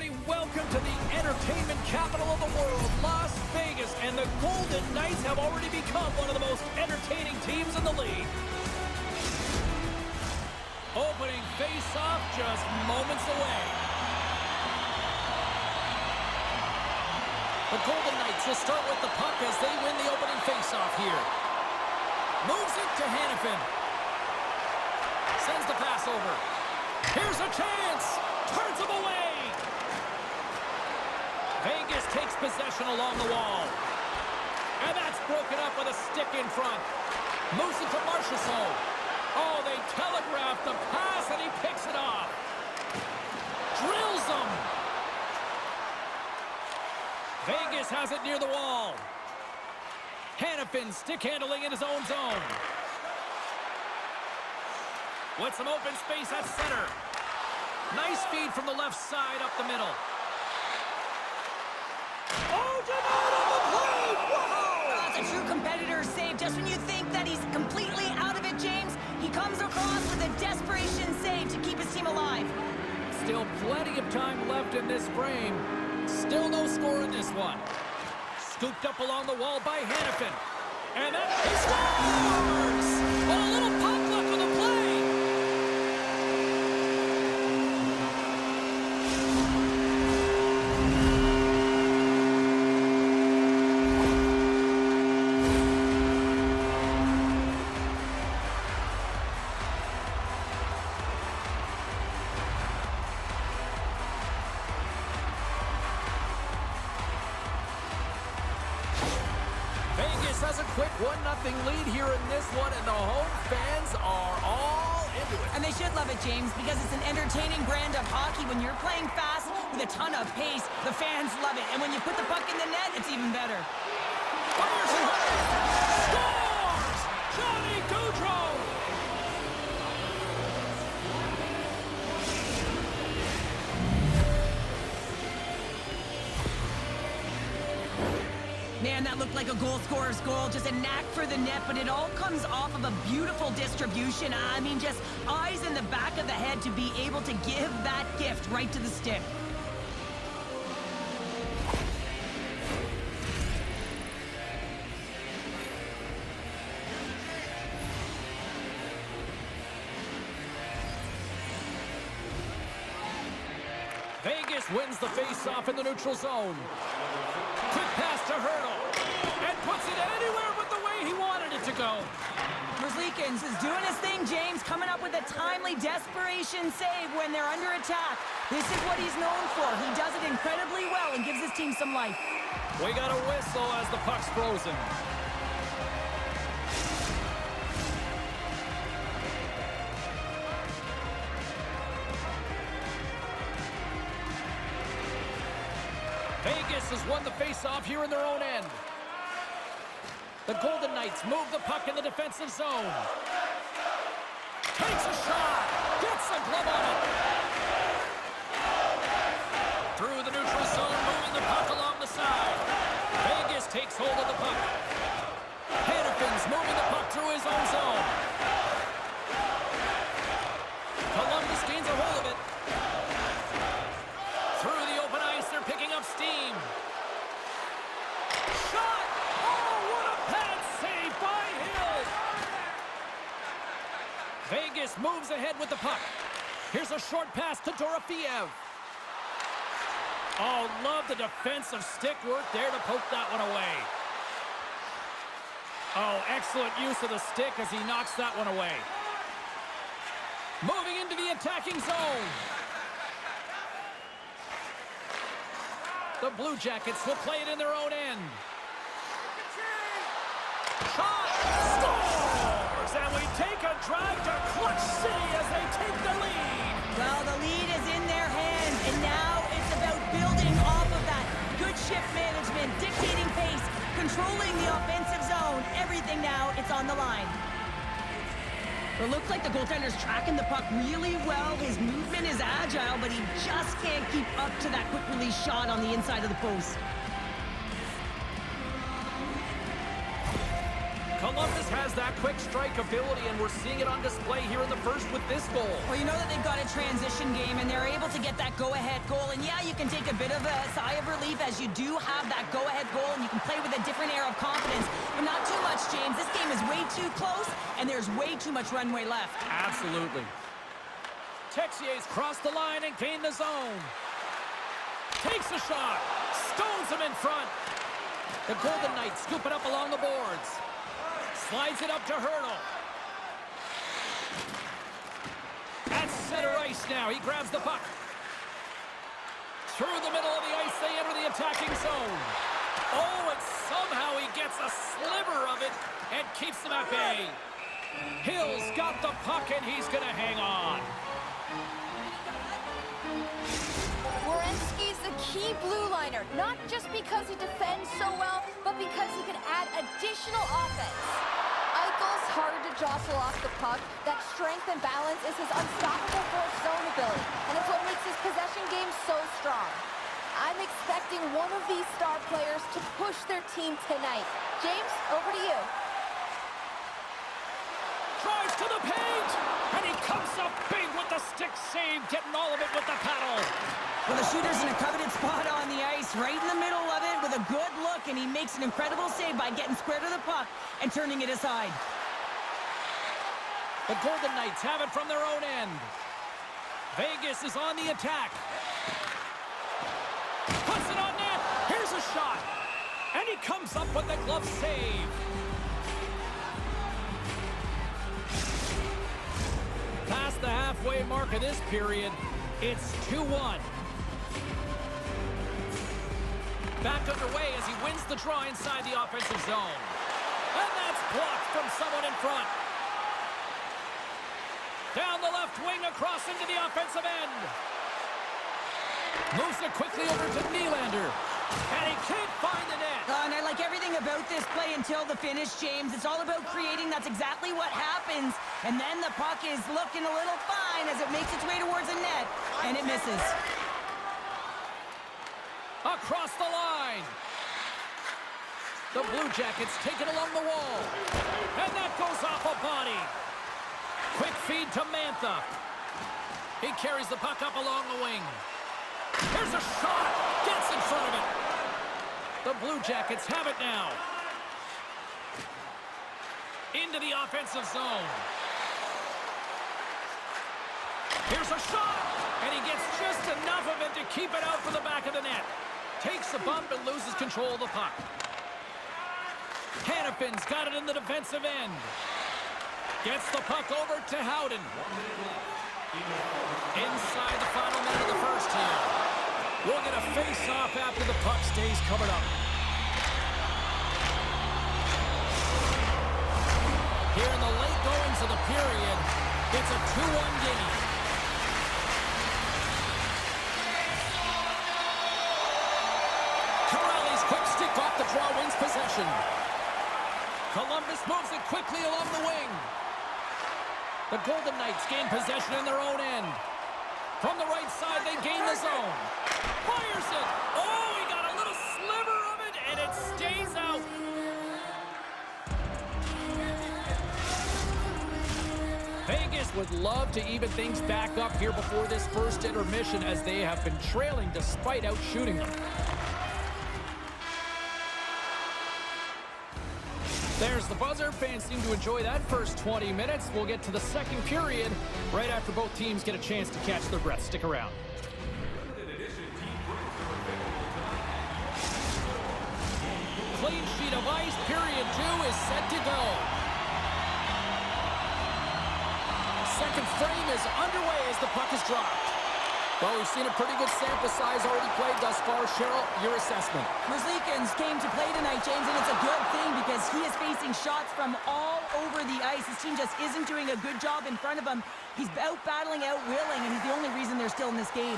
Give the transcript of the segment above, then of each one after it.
everybody. Welcome to the entertainment capital of the world, Las Vegas. And the Golden Knights have already become one of the most entertaining teams in the league. Opening face-off just moments away. The Golden Knights will start with the puck as they win the opening face-off here. Moves it to Hannafin. Sends the pass over. Here's a chance. Turns him away. Vegas takes possession along the wall. And that's broken up with a stick in front. Moves it to Marchessault. Oh, they telegraphed the pass, and he picks it off. Drills him. Vegas has it near the wall. Hannafin stick handling in his own zone. With some open space at center. Nice feed from the left side up the middle. Oh, denied on the play! Whoa! That's a true competitor save. Just when you think that he's completely out of it, James, he comes across with a desperation save to keep his team alive. Still plenty of time left in this frame. Still no score in this one. Scooped up along the wall by Hannafin. And that he scores! But a little pop luck on the play. Vegas has a quick 1-0 lead here in this one, and the home fans are all into it. And they should love it, James, because it's an entertaining brand of hockey. When you're playing fast with a ton of pace, the fans love it. And when you put the puck in the net, it's even better. Fires away! Scores! Johnny Gaudreau! Man, that looked like a goal scorer's goal. Just a knack for the net, but it all comes off of a beautiful distribution. I mean, just eyes in the back of the head to be able to give that gift right to the stick. Vegas wins the face-off in the neutral zone. Quick pass to Hurdle. And puts it anywhere but the way he wanted it to go. Merzlikins is doing his thing, James, coming up with a timely desperation save when they're under attack. This is what he's known for. He does it incredibly well and gives his team some life. We got a whistle as the puck's frozen. Vegas has won the face-off here in their own end. The Golden Knights move the puck in the defensive zone. Takes a shot. Gets a glove on it. Through the neutral zone, moving the puck along the side. Vegas takes hold of the puck. Hannafin's moving the puck through his own zone. Columbus gains a hold of it. Through the open ice, they're picking up steam. Shot! Oh, what a pad save by Hill! Vegas moves ahead with the puck. Here's a short pass to Dorofeev. Oh, love the defensive stick work there to poke that one away. Oh, excellent use of the stick as he knocks that one away. Moving into the attacking zone. The Blue Jackets will play it in their own end. Shot! Scores! And we take a drive to Clutch City as they take the lead. Well, the lead is in their hands, and now it's about building off of that. Good shift management, dictating pace, controlling the offensive zone. Everything now, it's on the line. It looks like the goaltender's tracking the puck really well. His movement is agile, but he just can't keep up to that quick release shot on the inside of the post. Columbus has that quick strike ability, and we're seeing it on display here in the first with this goal. Well, you know that they've got a transition game, and they're able to get that go-ahead goal. And yeah, you can take a bit of a sigh of relief as you do have that go-ahead goal, and you can play with a different air of confidence. But not too much, James. This game is way too close, and there's way too much runway left. Absolutely. Texier's crossed the line and gained the zone. Takes a shot. Stones him in front. The Golden Knights scoop it up along the boards. Slides it up to Hurdle. At center ice now. He grabs the puck. Through the middle of the ice, they enter the attacking zone. Oh, and somehow he gets a sliver of it and keeps them at bay. Hill's got the puck, and he's going to hang on. Werenski's the key blue liner, not just because he defends so well, but because he can add additional offense. Eichel's harder to jostle off the puck. That strength and balance is his unstoppable fourth zone ability, and it's what makes his possession game so strong. I'm expecting one of these star players to push their team tonight. James, over to you. Drives to the paint, and he comes up big with the stick save, getting all of it with the paddle. Well, the shooter's in a coveted spot on the ice, right in the middle of it with a good look, and he makes an incredible save by getting square to the puck and turning it aside. The Golden Knights have it from their own end. Vegas is on the attack. Puts it on net. Here's a shot. And he comes up with the glove save. Past the halfway mark of this period, it's 2-1. Back underway as he wins the draw inside the offensive zone. And that's blocked from someone in front. Down the left wing across into the offensive end. Moves it quickly over to Nylander. And he can't find the net. And I like everything about this play until the finish, James. It's all about creating. That's exactly what happens. And then the puck is looking a little fine as it makes its way towards the net. And it misses. Across the line. The Blue Jackets take it along the wall. And that goes off a body. Quick feed to Mantha. He carries the puck up along the wing. Here's a shot. Gets in front of it. The Blue Jackets have it now. Into the offensive zone. Here's a shot. And he gets just enough of it to keep it out for the back of the net. Takes a bump and loses control of the puck. Hannafin's got it in the defensive end. Gets the puck over to Howden. Inside the final minute of the first here. We'll get a face-off after the puck stays covered up. Here in the late goings of the period, it's a 2-1 game. Quick stick off the draw wins possession. Columbus moves it quickly along the wing. The Golden Knights gain possession in their own end. From the right side, they gain the zone. Fires it. Oh, he got a little sliver of it, and it stays out. Vegas would love to even things back up here before this first intermission, as they have been trailing despite out shooting them. There's the buzzer. Fans seem to enjoy that first 20 minutes. We'll get to the second period right after both teams get a chance to catch their breath. Stick around. Clean sheet of ice. Period 2 is set to go. Second frame is underway as the puck is dropped. Well, we've seen a pretty good sample size already played thus far. Cheryl, your assessment. Merzlikins came to play tonight, James, and it's a good thing because he is facing shots from all over the ice. His team just isn't doing a good job in front of him. He's out battling, out willing, and he's the only reason they're still in this game.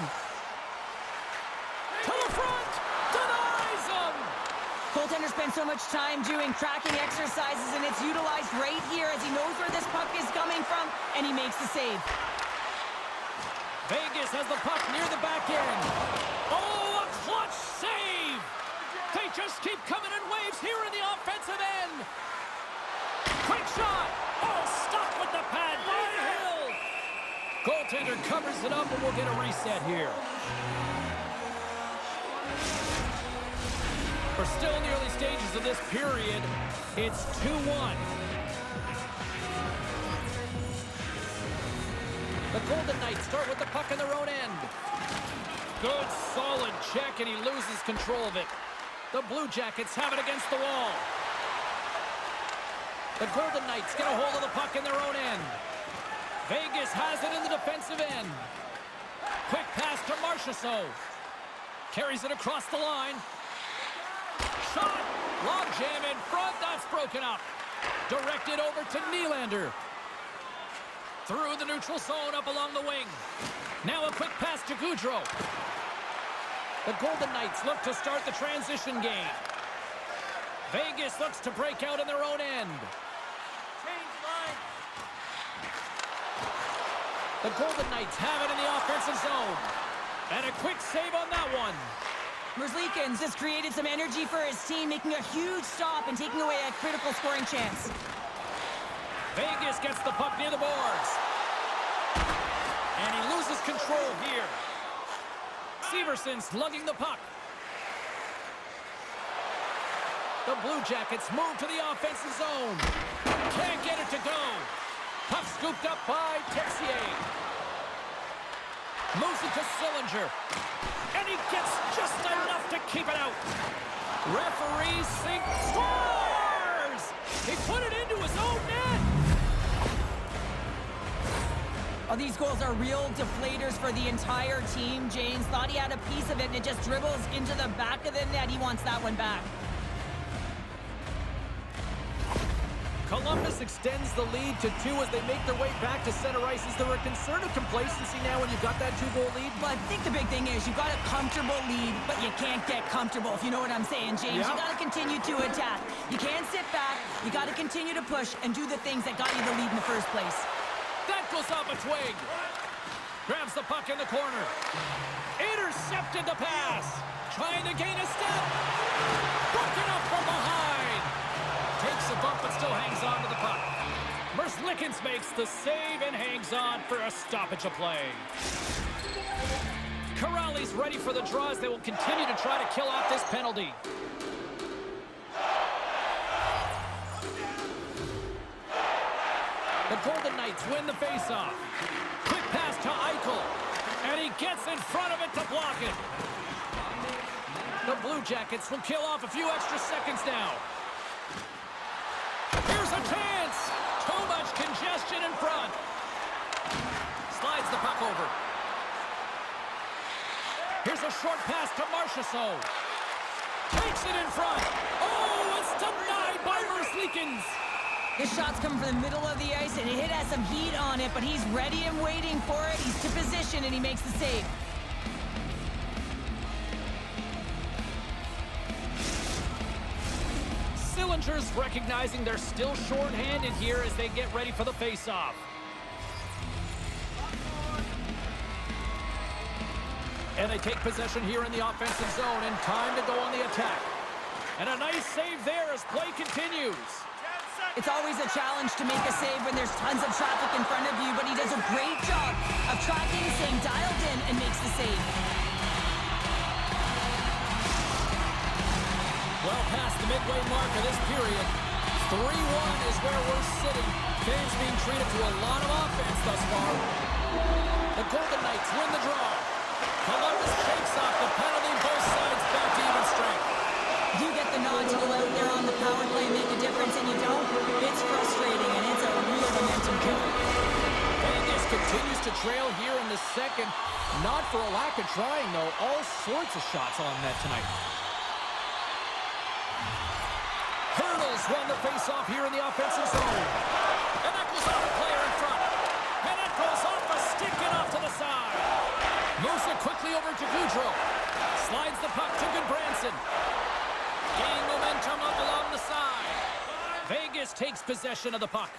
To the front! Denies him! Goaltender spends so much time doing tracking exercises, and it's utilized right here as he knows where this puck is coming from, and he makes the save. Vegas has the puck near the back end. Oh, a clutch save! They just keep coming in waves here in the offensive end. Quick shot! Oh, stuck with the pad by Hill! Goaltender covers it up, and we'll get a reset here. We're still in the early stages of this period. It's 2-1. The Golden Knights start with the puck in their own end. Good, solid check, and he loses control of it. The Blue Jackets have it against the wall. The Golden Knights get a hold of the puck in their own end. Vegas has it in the defensive end. Quick pass to Marchessault. Carries it across the line. Shot! Lob jam in front. That's broken up. Directed over to Nylander. Through the neutral zone up along the wing. Now a quick pass to Gaudreau. The Golden Knights look to start the transition game. Vegas looks to break out in their own end. Change line. The Golden Knights have it in the offensive zone. And a quick save on that one. Merzlikins has created some energy for his team, making a huge stop and taking away a critical scoring chance. Vegas gets the puck near the boards. And he loses control here. Severson's lugging the puck. The Blue Jackets move to the offensive zone. Can't get it to go. Puck scooped up by Texier. Moves it to Sillinger. And he gets just enough to keep it out. Referee scores! He put it into his own net. Oh, these goals are real deflators for the entire team. James thought he had a piece of it, and it just dribbles into the back of the net. He wants that one back. Columbus extends the lead to 2 as they make their way back to center ice. Is there a concern of complacency now when you've got that 2-goal lead? But I think the big thing is you've got a comfortable lead, but you can't get comfortable, if you know what I'm saying, James. Yep. You got to continue to attack. You can't sit back. You got to continue to push and do the things that got you the lead in the first place. That goes off a twig. Grabs the puck in the corner. Intercepted the pass. Trying to gain a step. Broken up from behind. Takes a bump but still hangs on to the puck. Merzlikins makes the save and hangs on for a stoppage of play. Corrali's ready for the draw as they will continue to try to kill off this penalty. The Golden Knights win the faceoff. Quick pass to Eichel. And he gets in front of it to block it. The Blue Jackets will kill off a few extra seconds now. Here's a chance. Too much congestion in front. Slides the puck over. Here's a short pass to Marchessault. Takes it in front. Oh, it's denied by Merzlikins. This shot's coming from the middle of the ice, and it has some heat on it, but he's ready and waiting for it. He's to position, and he makes the save. Sillinger's recognizing they're still short-handed here as they get ready for the face-off. And they take possession here in the offensive zone, and time to go on the attack. And a nice save there as play continues. It's always a challenge to make a save when there's tons of traffic in front of you, but he does a great job of tracking, staying dialed in, and makes the save. Well past the midway mark of this period. 3-1 is where we're sitting. Fans being treated to a lot of offense thus far. The Golden Knights win the draw. Columbus shakes off the penalty, both sides back to even strength. You get the nod to go out there on the power play and make a difference, and you don't. It's frustrating, and it's a real momentum killer. Vegas continues to trail here in the second. Not for a lack of trying, though. All sorts of shots on net tonight. Hurdles won the face-off here in the offensive zone. And that goes off a player in front. And that goes off a stick and off to the side. Moves it quickly over to Gaudreau. Slides the puck to Goodbranson. Gaining momentum up along the side. Vegas takes possession of the puck.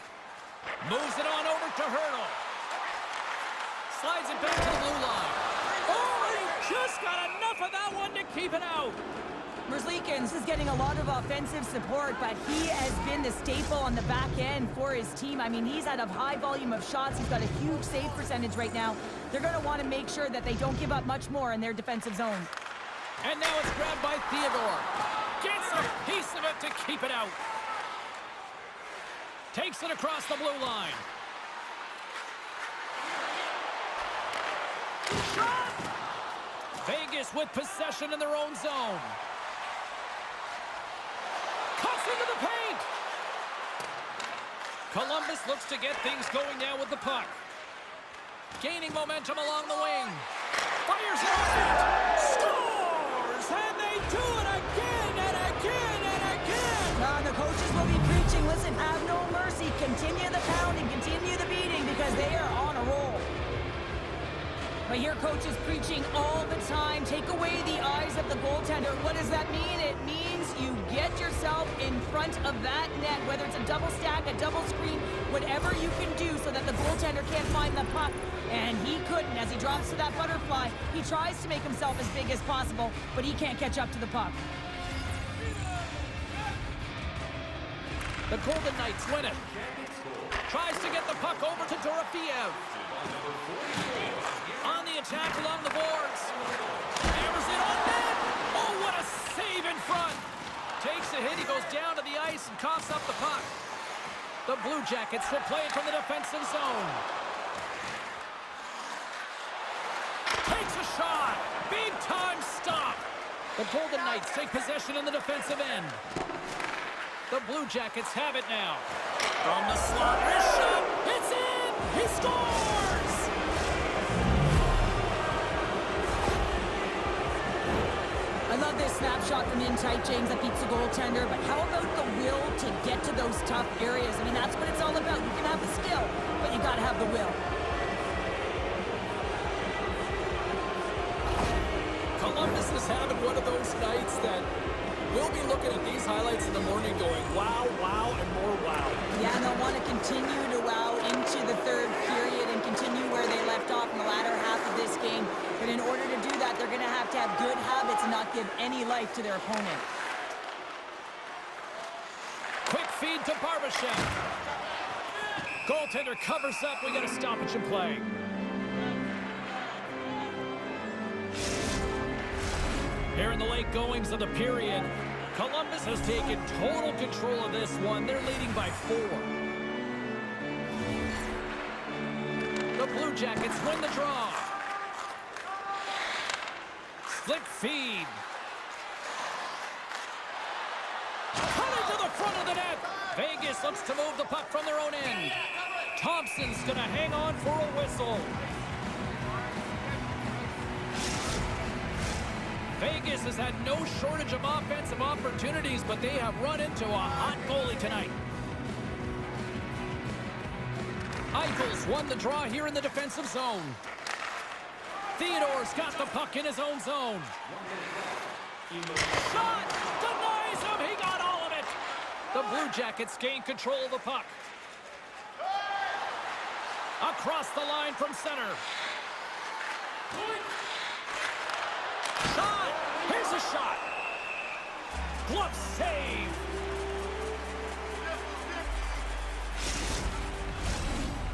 Moves it on over to Hurdle. Slides it back to the blue line. Oh, he just got enough of that one to keep it out. Merzlikins is getting a lot of offensive support, but he has been the staple on the back end for his team. I mean, he's had a high volume of shots. He's got a huge save percentage right now. They're going to want to make sure that they don't give up much more in their defensive zone. And now it's grabbed by Theodore. Gets a piece of it to keep it out. Takes it across the blue line. Shot! Vegas with possession in their own zone. Cuts into the paint. Columbus looks to get things going now with the puck. Gaining momentum along the wing. Fires it on net. Scores! And they do it again and again and again. The coaches will be preaching, listen, have no mercy. Continue the pounding, continue the beating, because they are on a roll. But here, coach is preaching all the time. Take away the eyes of the goaltender. What does that mean? It means you get yourself in front of that net, whether it's a double stack, a double screen, whatever you can do so that the goaltender can't find the puck. And he couldn't. As he drops to that butterfly, he tries to make himself as big as possible, but he can't catch up to the puck. The Golden Knights win it. Tries to get the puck over to Dorofeev. On the attack along the boards. Hammers it on net. Oh, what a save in front. Takes a hit. He goes down to the ice and coughs up the puck. The Blue Jackets will play it from the defensive zone. Takes a shot. Big time stop. The Golden Knights take possession in the defensive end. The Blue Jackets have it now. From the slot, his shot. It's in. He scores. I love this snapshot from in tight, James, that beats the goaltender, but how about the will to get to those tough areas? I mean, that's what it's all about. You can have the skill, but you gotta have the will. Columbus is having one of those nights that we'll be looking at these highlights in the morning going, wow, wow, and more wow. Yeah, and they'll want to continue to wow into the third period and continue where they left off in the latter half of this game. But in order to do that, they're going to have good habits and not give any life to their opponent. Quick feed to Barbashev. Goaltender covers up. We got a stoppage in play. Here in the late goings of the period, Columbus has taken total control of this one. They're leading by 4. The Blue Jackets win the draw. Slick feed. Cutting to the front of the net. Vegas looks to move the puck from their own end. Thompson's going to hang on for a whistle. Vegas has had no shortage of offensive opportunities, but they have run into a hot goalie tonight. Eichels won the draw here in the defensive zone. Theodore's got the puck in his own zone. Shot! Denies him! He got all of it! The Blue Jackets gain control of the puck. Across the line from center. Shot! Here's a shot! Glove save!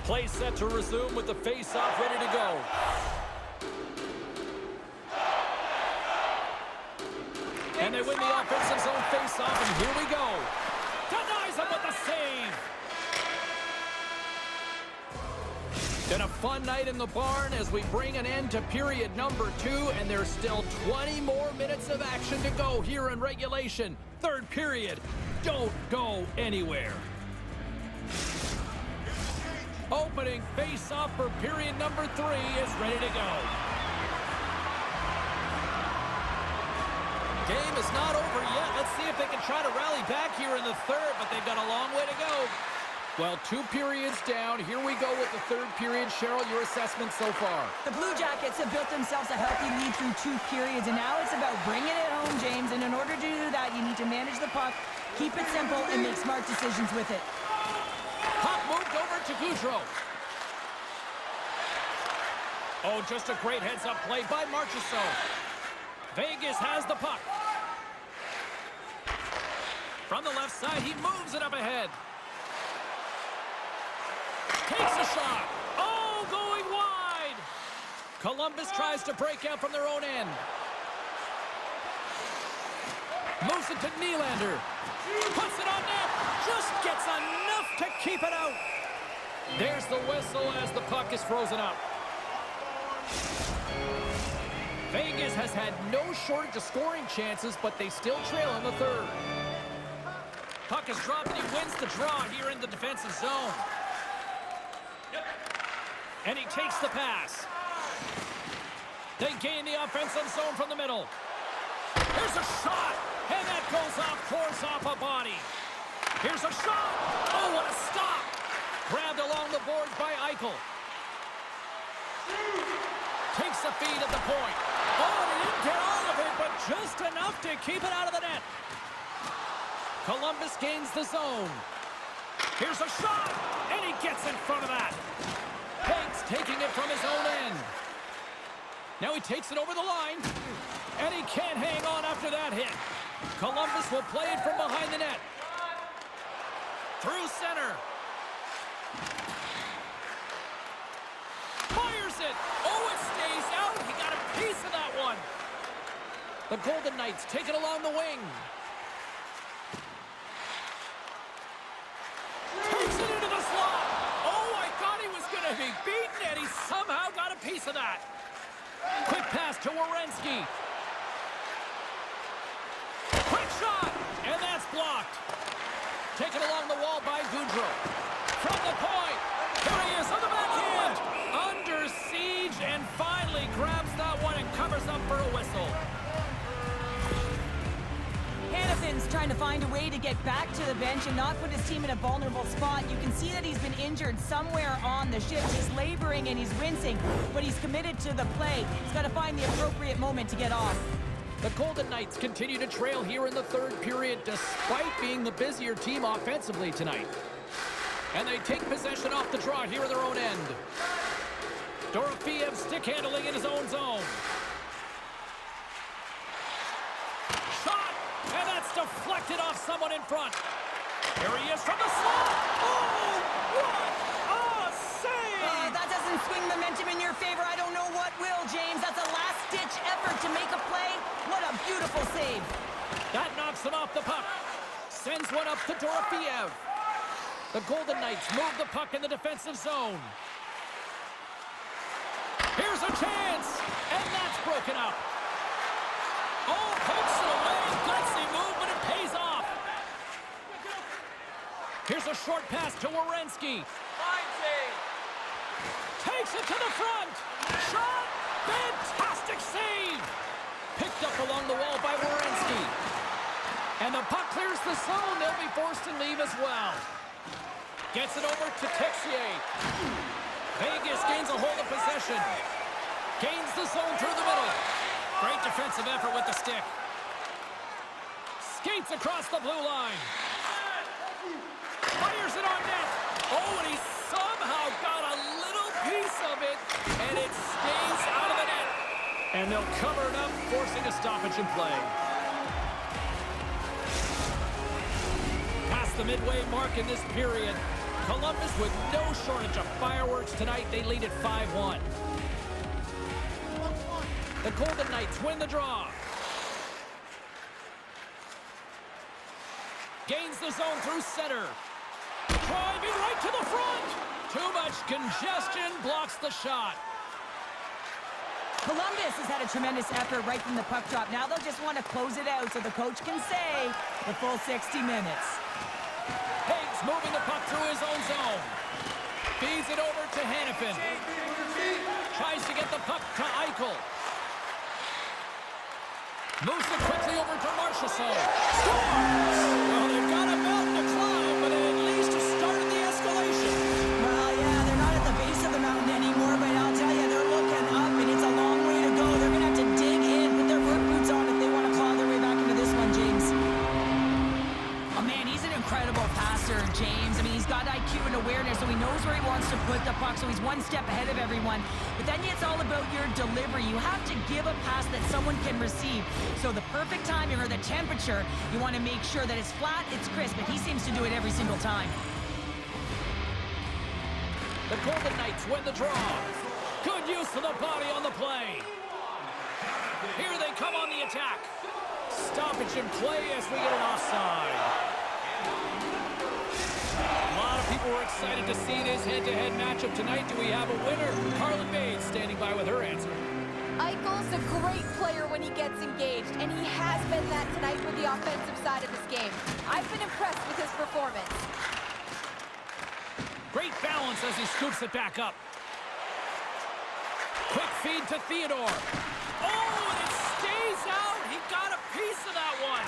Play set to resume with the face-off ready to go. And they win the offensive zone face-off, and here we go. Denies him with the save! Been a fun night in the barn as we bring an end to period number 2, and there's still 20 more minutes of action to go here in regulation. Third period. Don't go anywhere. Opening face-off for period number 3 is ready to go. Game is not over yet. Let's see if they can try to rally back here in the third, but they've got a long way to go. Well, 2 periods down. Here we go with the third period. Cheryl, your assessment so far? The Blue Jackets have built themselves a healthy lead through 2 periods, and now it's about bringing it home, James. And in order to do that, you need to manage the puck, keep it simple, and make smart decisions with it. Puck moved over to Goudreau. Oh, just a great heads-up play by Marchessault. Vegas has the puck. From the left side, he moves it up ahead. Takes a shot. Oh, going wide. Columbus tries to break out from their own end. Moves it to Nylander. Puts it on net. Just gets enough to keep it out. There's the whistle as the puck is frozen up. Vegas has had no shortage of scoring chances, but they still trail in the third. Puck is dropped and he wins the draw here in the defensive zone. And he takes the pass. They gain the offensive zone from the middle. Here's a shot, and that goes off course off a body. Here's a shot. Oh, what a stop. Grabbed along the boards by Eichel. Takes the feed at the point. Oh, he didn't get all of it, but just enough to keep it out of the net. Columbus gains the zone. Here's a shot, and he gets in front of that. Kights taking it from his own end. Now he takes it over the line, and he can't hang on after that hit. Columbus will play it from behind the net. Through center. Fires it. Oh, it stays out. He got a piece of that one. The Golden Knights take it along the wing. Takes it into the slot. Oh, I thought he was going to be beaten, and he somehow got a piece of that. Quick pass to Werenski. Quick shot, and that's blocked. Taken along the wall by Goudreau. From the point, there he is on the backhand. Under siege, and finally grabs that one and covers up for a whistle. Hannafin's trying to find a way to get back to the bench and not put his team in a vulnerable spot. You can see that he's been injured somewhere on the shift. He's laboring and he's wincing, but he's committed to the play. He's got to find the appropriate moment to get off. The Golden Knights continue to trail here in the third period despite being the busier team offensively tonight. And they take possession off the draw here in their own end. Dorofeyev stick handling in his own zone. Shot! And that's deflected off someone in front. Here he is from the slot. Oh, what a save! That doesn't swing momentum in your favor. I don't know what will, James. That's a last-ditch effort to make a play. What a beautiful save. That knocks him off the puck. Sends one up to Dorofeyev. The Golden Knights move the puck in the defensive zone. Here's a chance, and that's broken up. Oh, pokes it away. Gutsy move, but it pays off. Here's a short pass to Werenski. Fine save. Takes it to the front. Shot. Fantastic save. Picked up along the wall by Werenski. And the puck clears the zone. They'll be forced to leave as well. Gets it over to Texier. Vegas gains a hold of possession. Gains the zone through the middle. Great defensive effort with the stick. Skates across the blue line. Fires it on net. Oh, and he somehow got a little piece of it, and it stays out of the net. And they'll cover it up, forcing a stoppage in play. Past the midway mark in this period, Columbus with no shortage of fireworks tonight. They lead at 5-1. The Golden Knights win the draw. Gains the zone through center. Driving right to the front. Too much congestion blocks the shot. Columbus has had a tremendous effort right from the puck drop. Now they'll just want to close it out so the coach can say the full 60 minutes. Higgs moving the puck through his own zone. Feeds it over to Hannafin. Tries to get the puck to Eichel. Moves it quickly over to Marchessault. Scores! Well, they've got a mountain to climb, but at least started the escalation. Well, yeah, they're not at the base of the mountain anymore, but I'll tell you, they're looking up, and it's a long way to go. They're going to have to dig in, put their work boots on if they want to claw their way back into this one, James. Oh, man, he's an incredible passer, James. I mean, he's got IQ and awareness, so he knows where he wants to to put the puck, so he's one step ahead of everyone. But then it's all about your delivery. You have to give a pass that someone can receive. So the perfect timing or the temperature, you want to make sure that it's flat, it's crisp, and he seems to do it every single time. The Golden Knights win the draw. Good use of the body on the play. Here they come on the attack. Stoppage in play as we get an offside. A lot of people were excited to see this head-to-head matchup tonight. Do we have a winner? Carlin Bates standing by with her answer. Eichel's a great player when he gets engaged, and he has been that tonight with the offensive side of his game. I've been impressed with his performance. Great balance as he scoops it back up. Quick feed to Theodore. Oh, and it stays out. He got a piece of that one.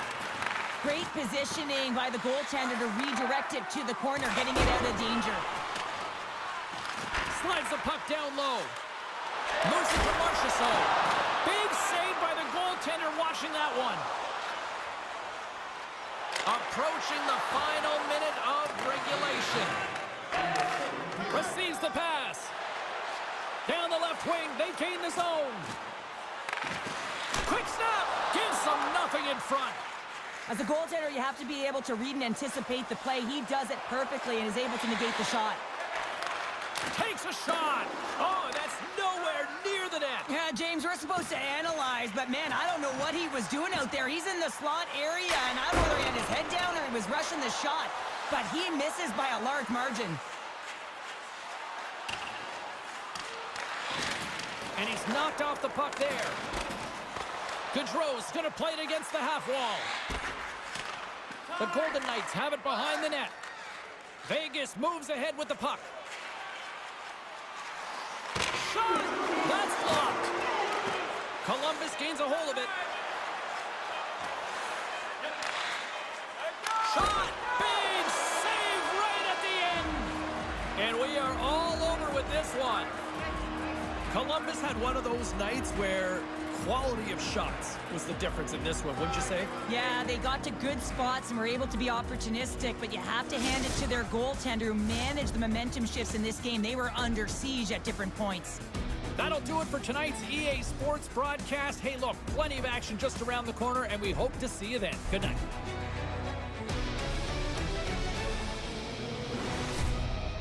Great positioning by the goaltender to redirect it to the corner, getting it out of danger. Slides the puck down low. Moves it to Marchessault. Big save by the goaltender watching that one. Approaching the final minute of regulation. Receives the pass. Down the left wing, they gain the zone. Quick snap, gives them nothing in front. As a goaltender, you have to be able to read and anticipate the play. He does it perfectly and is able to negate the shot. Takes a shot. Oh, that's nowhere near the net. Yeah, James, we're supposed to analyze, but man, I don't know what he was doing out there. He's in the slot area, and I don't know whether he had his head down or he was rushing the shot, but he misses by a large margin. And he's knocked off the puck there. Gaudreau's going to play it against the half wall. The Golden Knights have it behind the net. Vegas moves ahead with the puck. Shot! That's blocked. Columbus gains a hold of it. Shot! Big save right at the end. And we are all over with this one. Columbus had one of those nights where quality of shots was the difference in this one, wouldn't you say? Yeah, they got to good spots and were able to be opportunistic, but you have to hand it to their goaltender who managed the momentum shifts in this game. They were under siege at different points. That'll do it for tonight's EA Sports broadcast. Hey, look, plenty of action just around the corner, and we hope to see you then. Good night.